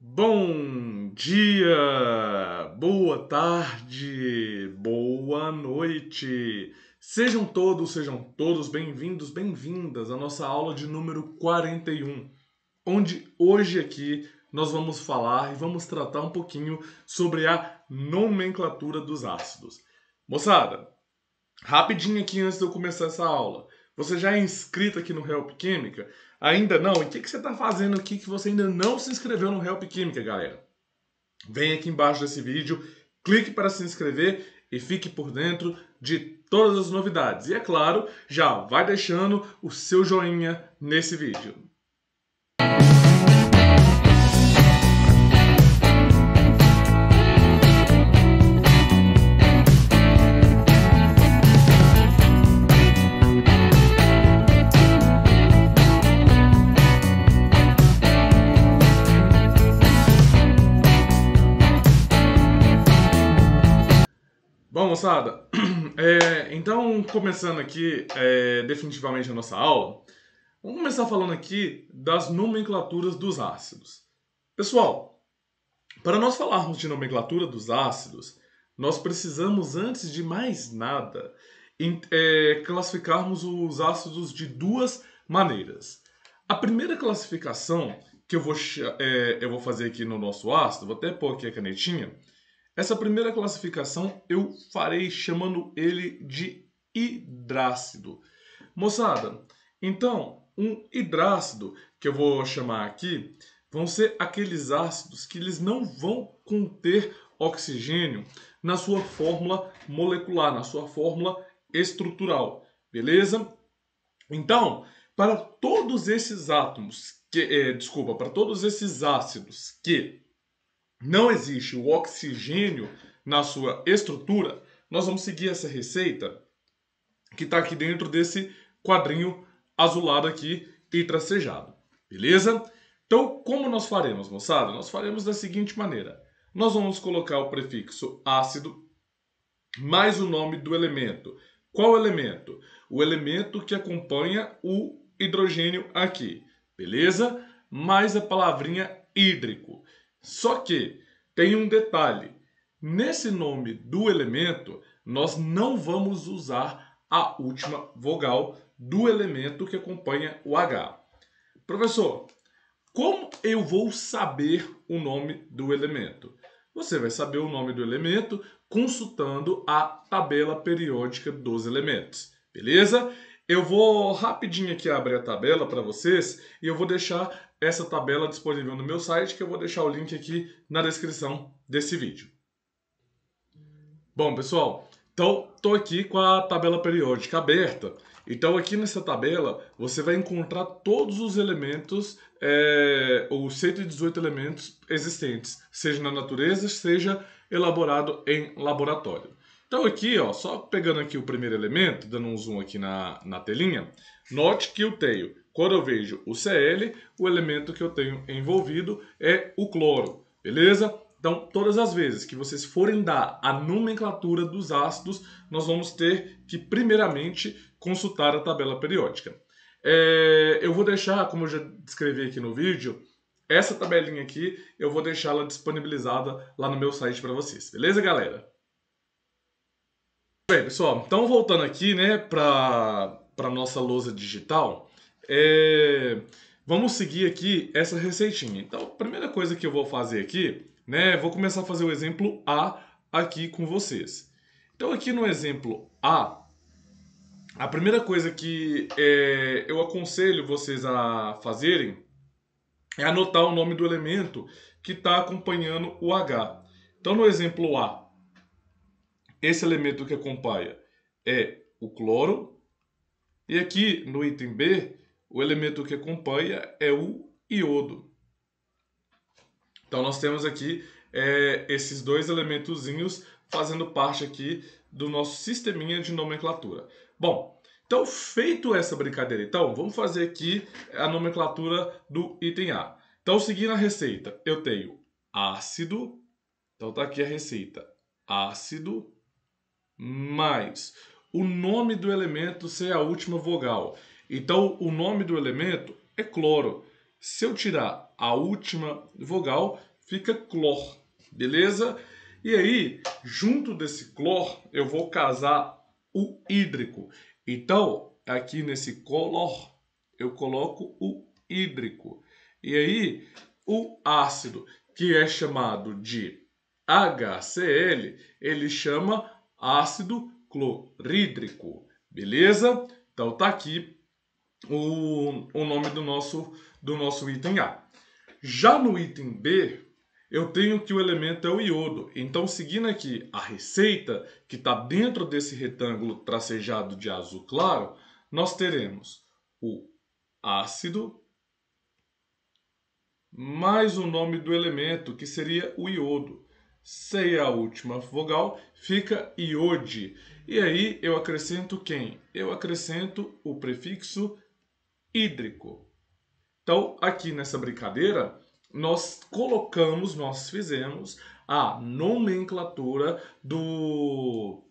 Bom dia, boa tarde, boa noite. Sejam todos bem-vindos, bem-vindas à nossa aula de número 41, onde hoje aqui nós vamos falar e vamos tratar um pouquinho sobre a nomenclatura dos ácidos. Moçada, rapidinho aqui antes de eu começar essa aula. Você já é inscrito aqui no Help Química? Ainda não? E o que você está fazendo aqui que você ainda não se inscreveu no Help Química, galera? Vem aqui embaixo desse vídeo, clique para se inscrever e fique por dentro de todas as novidades. E é claro, já vai deixando o seu joinha nesse vídeo. Bom, moçada, então começando aqui definitivamente a nossa aula, vamos começar falando aqui das nomenclaturas dos ácidos. Pessoal, para nós falarmos de nomenclatura dos ácidos, nós precisamos, antes de mais nada, classificarmos os ácidos de duas maneiras. A primeira classificação que eu vou fazer aqui no nosso ácido, vou até pôr aqui a canetinha. Essa primeira classificação eu farei chamando ele de hidrácido. Moçada, então, um hidrácido que eu vou chamar aqui vão ser aqueles ácidos que eles não vão conter oxigênio na sua fórmula molecular, na sua fórmula estrutural, beleza? Então, para todos esses para todos esses ácidos que não existe o oxigênio na sua estrutura, nós vamos seguir essa receita que está aqui dentro desse quadrinho azulado aqui e tracejado, beleza? Então, como nós faremos, moçada? Nós faremos da seguinte maneira. Nós vamos colocar o prefixo ácido mais o nome do elemento. Qual elemento? O elemento que acompanha o hidrogênio aqui, beleza? Mais a palavrinha hídrico. Só que tem um detalhe. Nesse nome do elemento, nós não vamos usar a última vogal do elemento que acompanha o H. Professor, como eu vou saber o nome do elemento? Você vai saber o nome do elemento consultando a tabela periódica dos elementos, beleza? Eu vou rapidinho aqui abrir a tabela para vocês e eu vou deixar essa tabela disponível no meu site, que eu vou deixar o link aqui na descrição desse vídeo. Bom, pessoal, então estou aqui com a tabela periódica aberta. Então aqui nessa tabela você vai encontrar todos os elementos, os 118 elementos existentes, seja na natureza, seja elaborado em laboratório. Então aqui, ó, só pegando aqui o primeiro elemento, dando um zoom aqui na telinha, note que eu tenho, quando eu vejo o Cl, o elemento que eu tenho envolvido é o cloro, beleza? Então, todas as vezes que vocês forem dar a nomenclatura dos ácidos, nós vamos ter que, primeiramente, consultar a tabela periódica. Eu vou deixar, como eu já descrevi aqui no vídeo, essa tabelinha aqui, eu vou deixá-la disponibilizada lá no meu site para vocês. Beleza, galera? Bem, pessoal, então voltando aqui, né, para a nossa lousa digital, vamos seguir aqui essa receitinha. Então, a primeira coisa que eu vou fazer aqui, né, vou começar a fazer o exemplo A aqui com vocês. Então, aqui no exemplo a primeira coisa que eu aconselho vocês a fazerem é anotar o nome do elemento que está acompanhando o H. Então, no exemplo A, esse elemento que acompanha é o cloro. E aqui no item B, o elemento que acompanha é o iodo. Então nós temos aqui esses dois elementozinhos fazendo parte aqui do nosso sisteminha de nomenclatura. Bom, então feito essa brincadeira, então vamos fazer aqui a nomenclatura do item A. Então seguindo a receita, eu tenho ácido, então tá aqui a receita, ácido mais o nome do elemento ser a última vogal. Então, o nome do elemento é cloro. Se eu tirar a última vogal, fica clor, beleza? E aí, junto desse clor, eu vou casar o hídrico. Então, aqui nesse color, eu coloco o hídrico. E aí, o ácido, que é chamado de HCl, ele chama ácido clorídrico, beleza? Então tá aqui o nome do nosso item A. Já no item B, eu tenho que o elemento é o iodo. Então, seguindo aqui a receita, que está dentro desse retângulo tracejado de azul claro, nós teremos o ácido mais o nome do elemento, que seria o iodo. Sem a última vogal, fica iode. E aí eu acrescento quem? Eu acrescento o prefixo hídrico. Então, aqui nessa brincadeira, nós fizemos a nomenclatura do...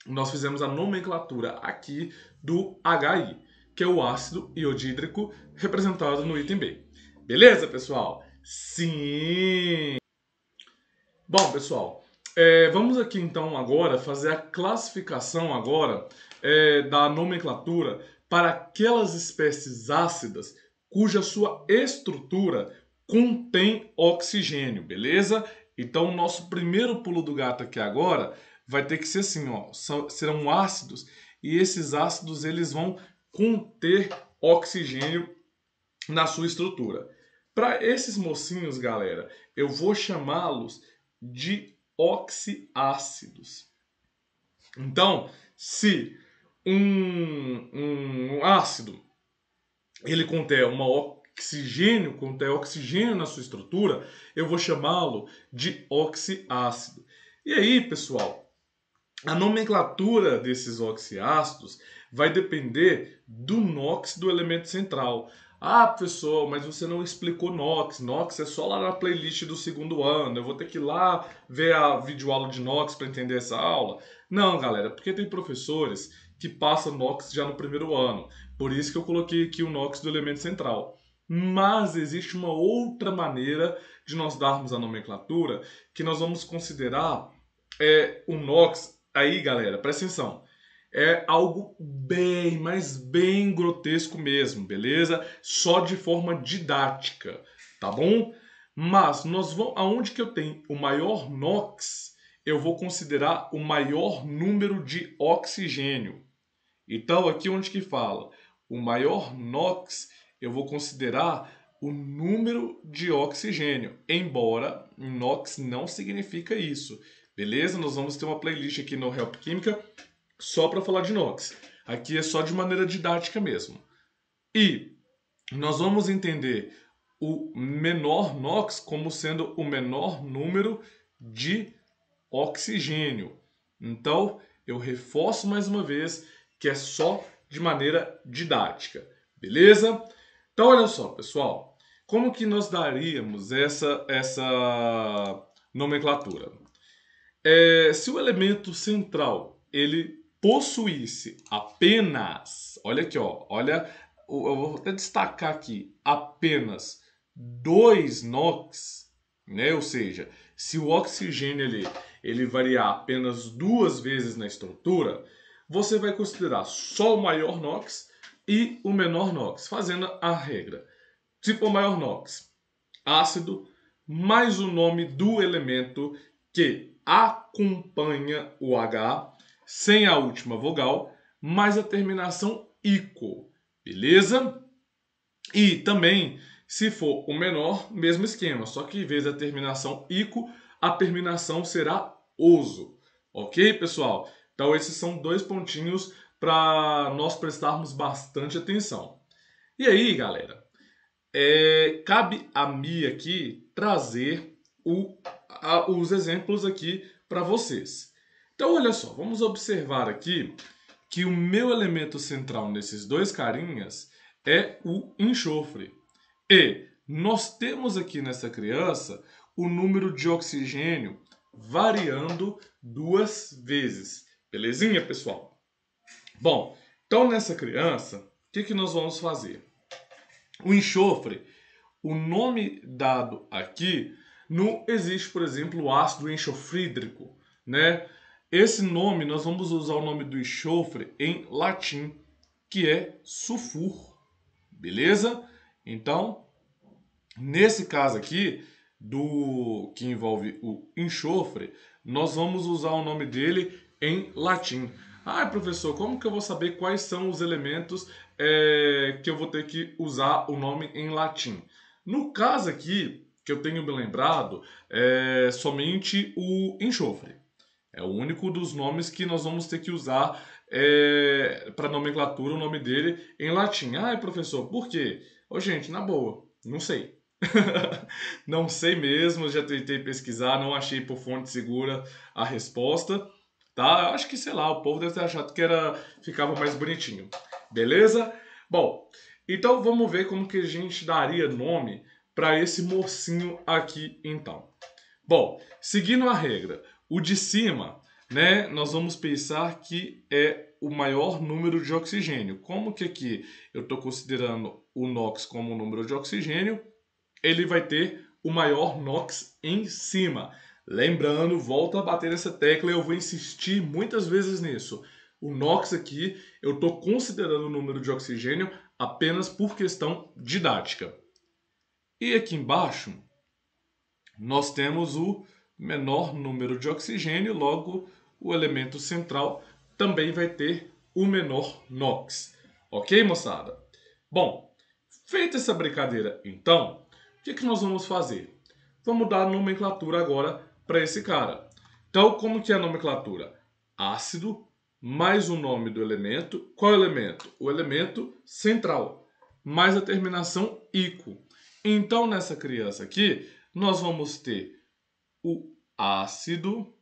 Nós fizemos a nomenclatura aqui do HI, que é o ácido iodídrico representado no item B. Beleza, pessoal? Sim! Bom, pessoal, vamos aqui então agora fazer a classificação agora da nomenclatura para aquelas espécies ácidas cuja sua estrutura contém oxigênio, beleza? Então, o nosso primeiro pulo do gato aqui agora vai ter que ser assim, ó, serão ácidos e esses ácidos eles vão conter oxigênio na sua estrutura. Para esses mocinhos, galera, eu vou chamá-los de oxiácidos. Então, se um ácido ele contém oxigênio na sua estrutura, eu vou chamá-lo de oxiácido. E aí, pessoal, a nomenclatura desses oxiácidos vai depender do NOx do elemento central. Ah, professor, mas você não explicou NOx. NOx é só lá na playlist do segundo ano. Eu vou ter que ir lá ver a videoaula de NOx para entender essa aula. Não, galera, porque tem professores que passam NOx já no primeiro ano. Por isso que eu coloquei aqui o NOx do elemento central. Mas existe uma outra maneira de nós darmos a nomenclatura que nós vamos considerar o NOx. Aí, galera, presta atenção. É algo bem, mas bem grotesco mesmo, beleza? Só de forma didática, tá bom? Mas nós vamos, aonde que eu tenho o maior NOx, eu vou considerar o maior número de oxigênio. Então, aqui onde que fala o maior NOx, eu vou considerar o número de oxigênio, embora NOx não significa isso. Beleza? Nós vamos ter uma playlist aqui no Help Química só para falar de NOx. Aqui é só de maneira didática mesmo. E nós vamos entender o menor NOx como sendo o menor número de oxigênio. Então, eu reforço mais uma vez que é só de maneira didática. Beleza? Então, olha só, pessoal. Como que nós daríamos essa nomenclatura? Se o elemento central ele possuísse apenas, olha aqui, ó, olha, eu vou até destacar aqui, apenas 2 NOx, né? Ou seja, se o oxigênio ele variar apenas 2 vezes na estrutura, você vai considerar só o maior NOx e o menor NOx, fazendo a regra. Se for maior NOx, ácido, mais o nome do elemento que acompanha o H, sem a última vogal, mais a terminação ico, beleza? E também, se for o menor, mesmo esquema, só que em vez da terminação ico, a terminação será oso, ok, pessoal? Então esses são 2 pontinhos para nós prestarmos bastante atenção. E aí, galera, cabe a mim aqui trazer os exemplos aqui para vocês. Então, olha só, vamos observar aqui que o meu elemento central nesses 2 carinhas é o enxofre. E nós temos aqui nessa criança o número de oxigênio variando 2 vezes. Belezinha, pessoal? Bom, então nessa criança, o que nós vamos fazer? O enxofre, o nome dado aqui, Não existe, por exemplo, o ácido enxofrídrico, né? Esse nome, nós vamos usar o nome do enxofre em latim, que é sulfur, beleza? Então, nesse caso aqui, do que envolve o enxofre, nós vamos usar o nome dele em latim. Ah, professor, como que eu vou saber quais são os elementos que eu vou ter que usar o nome em latim? No caso aqui, que eu tenho me lembrado, é somente o enxofre. É o único dos nomes que nós vamos ter que usar para nomenclatura, o nome dele em latim. Ah, professor, por quê? Ô, gente, na boa, não sei. Não sei mesmo, já tentei pesquisar, não achei por fonte segura a resposta, tá? Acho que, sei lá, o povo deve ter achado que ficava mais bonitinho. Beleza? Bom, então vamos ver como que a gente daria nome para esse mocinho aqui, então. Bom, seguindo a regra, o de cima, né, nós vamos pensar que é o maior número de oxigênio. Como que aqui eu estou considerando o NOx como o número de oxigênio, ele vai ter o maior NOx em cima. Lembrando, volto a bater nessa tecla e eu vou insistir muitas vezes nisso. O NOx aqui, eu estou considerando o número de oxigênio apenas por questão didática. E aqui embaixo, nós temos o menor número de oxigênio, logo o elemento central também vai ter o menor NOx. Ok, moçada? Bom, feita essa brincadeira, então, o que nós vamos fazer? Vamos dar nomenclatura agora para esse cara. Então, como que é a nomenclatura? Ácido mais o nome do elemento. Qual elemento? O elemento central, mais a terminação ico. Então, nessa criança aqui, nós vamos ter o ácido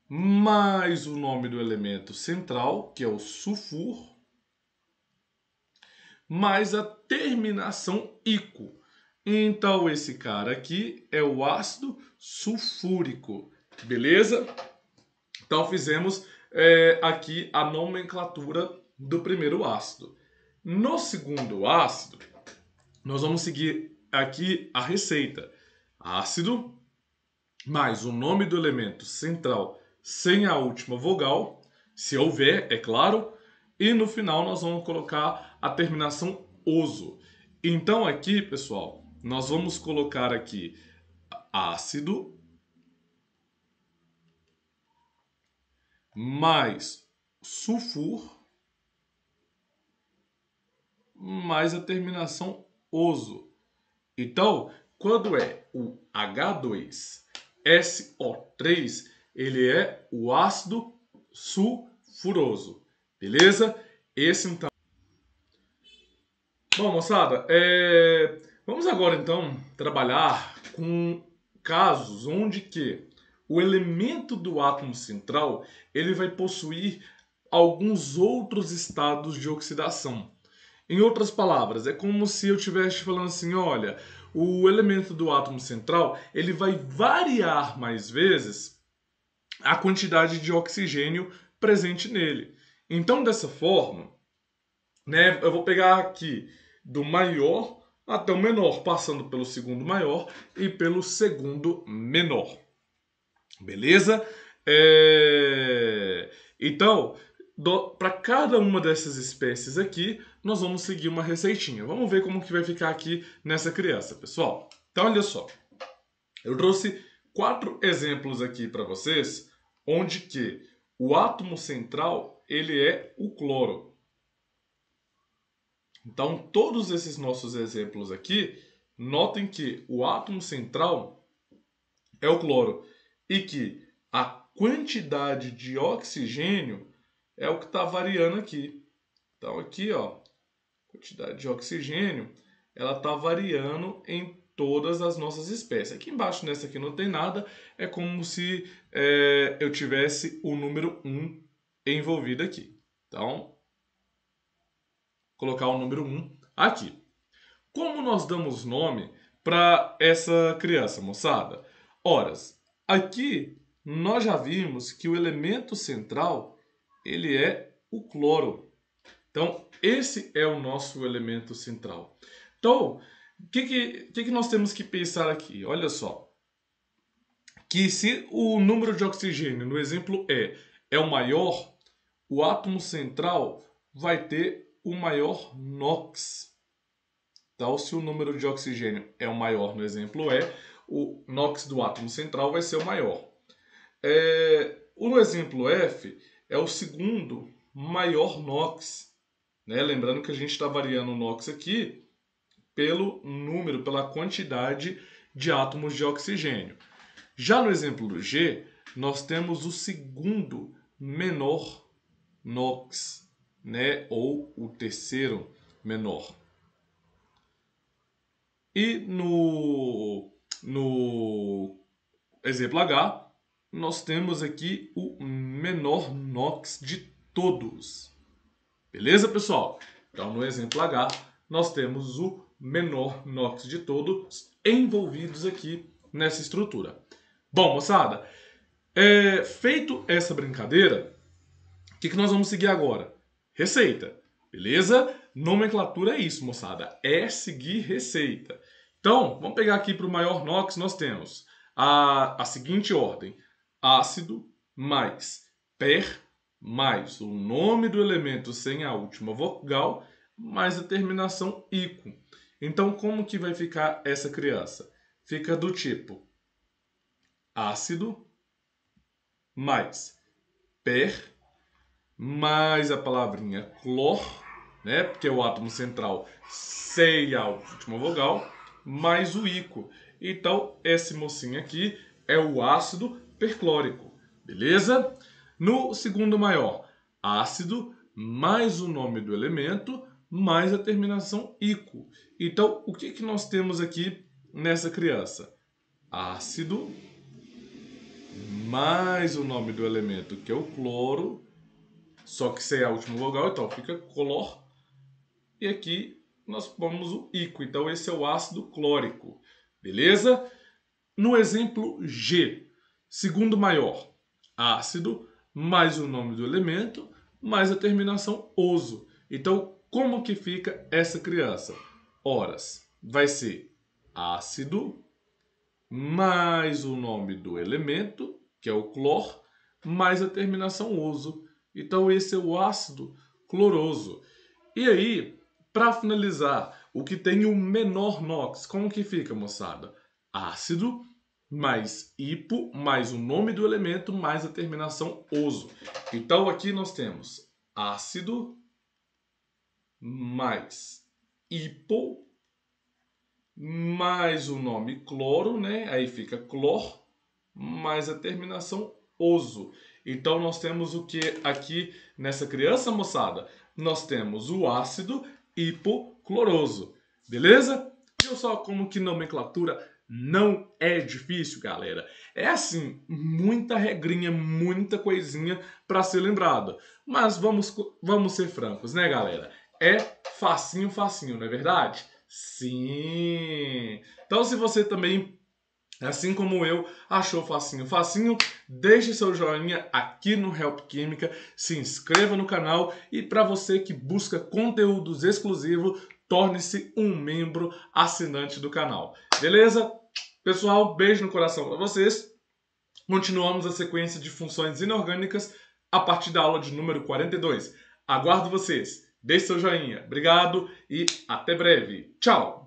mais o nome do elemento central, que é o sulfur, mais a terminação ico. Então, esse cara aqui é o ácido sulfúrico, beleza? Então, fizemos aqui a nomenclatura do primeiro ácido. No segundo ácido, nós vamos seguir aqui a receita. Ácido mais o nome do elemento central sem a última vogal, se houver, é claro, e no final nós vamos colocar a terminação oso. Então aqui, pessoal, nós vamos colocar aqui ácido mais sulfur mais a terminação oso. Então, quando é o H2SO3, ele é o ácido sulfuroso. Beleza? Esse então. Bom, moçada, vamos agora então trabalhar com casos onde que o elemento do átomo central ele vai possuir alguns outros estados de oxidação. Em outras palavras, é como se eu estivesse falando assim, olha, o elemento do átomo central ele vai variar mais vezes a quantidade de oxigênio presente nele. Então, dessa forma, né, eu vou pegar aqui do maior até o menor, passando pelo segundo maior e pelo segundo menor. Beleza? Então, para cada uma dessas espécies aqui, nós vamos seguir uma receitinha. Vamos ver como que vai ficar aqui nessa criança, pessoal. Então, olha só. Eu trouxe 4 exemplos aqui para vocês, onde que o átomo central ele é o cloro. Então, todos esses nossos exemplos aqui, notem que o átomo central é o cloro e que a quantidade de oxigênio é o que está variando aqui. Então, aqui, ó, quantidade de oxigênio, ela está variando em todas as nossas espécies. Aqui embaixo, nessa aqui não tem nada, é como se eu tivesse o número 1 envolvido aqui. Então, colocar o número 1 aqui. Como nós damos nome para essa criança, moçada? Ora, aqui nós já vimos que o elemento central ele é o cloro. Então, esse é o nosso elemento central. Então, O que nós temos que pensar aqui? Olha só. Que se o número de oxigênio no exemplo é o maior, o átomo central vai ter o maior NOx. Então, se o número de oxigênio é o maior no exemplo o NOx do átomo central vai ser o maior. No exemplo F é o segundo maior NOx. Né? Lembrando que a gente está variando o NOx aqui pelo número, pela quantidade de átomos de oxigênio. Já no exemplo do G, nós temos o segundo menor NOx, né? Ou o terceiro menor. E no exemplo H, nós temos aqui o menor NOx de todos. Beleza, pessoal? Então, no exemplo H, nós temos o menor NOx de todos envolvidos aqui nessa estrutura. Bom, moçada, feito essa brincadeira, o que nós vamos seguir agora? Receita, beleza? Nomenclatura é isso, moçada, é seguir receita. Então, vamos pegar aqui para o maior NOx, nós temos a seguinte ordem: ácido mais per mais o nome do elemento sem a última vogal mais a terminação ico. Então, como que vai ficar essa criança? Fica do tipo ácido mais per mais a palavrinha clor, né? Porque é o átomo central sem a última vogal, mais o ico. Então, esse mocinho aqui é o ácido perclórico, beleza? No segundo maior, ácido mais o nome do elemento mais a terminação ico. Então, o que nós temos aqui nessa criança? Ácido mais o nome do elemento, que é o cloro, só que sem a última vogal, então fica clor. E aqui nós pomos o ico, então esse é o ácido clórico, beleza? No exemplo G, segundo maior, ácido mais o nome do elemento mais a terminação oso. Então, como que fica essa criança? Horas, vai ser ácido mais o nome do elemento, que é o clor, mais a terminação oso. Então, esse é o ácido cloroso. E aí, para finalizar, o que tem o menor NOx, como que fica, moçada? Ácido mais hipo, mais o nome do elemento, mais a terminação oso. Então, aqui nós temos ácido mais hipo, mais o nome cloro, né? Aí fica clor, mais a terminação oso. Então, nós temos o que aqui nessa criança, moçada? Nós temos o ácido hipocloroso, beleza? Viu só como que nomenclatura não é difícil, galera? É assim, muita regrinha, muita coisinha para ser lembrada. Mas vamos ser francos, né, galera? É facinho, facinho, não é verdade? Sim! Então, se você também, assim como eu, achou facinho, facinho, deixe seu joinha aqui no Help Química, se inscreva no canal e para você que busca conteúdos exclusivos, torne-se um membro assinante do canal. Beleza? Pessoal, beijo no coração para vocês. Continuamos a sequência de funções inorgânicas a partir da aula de número 42. Aguardo vocês. Deixe seu joinha. Obrigado e até breve. Tchau!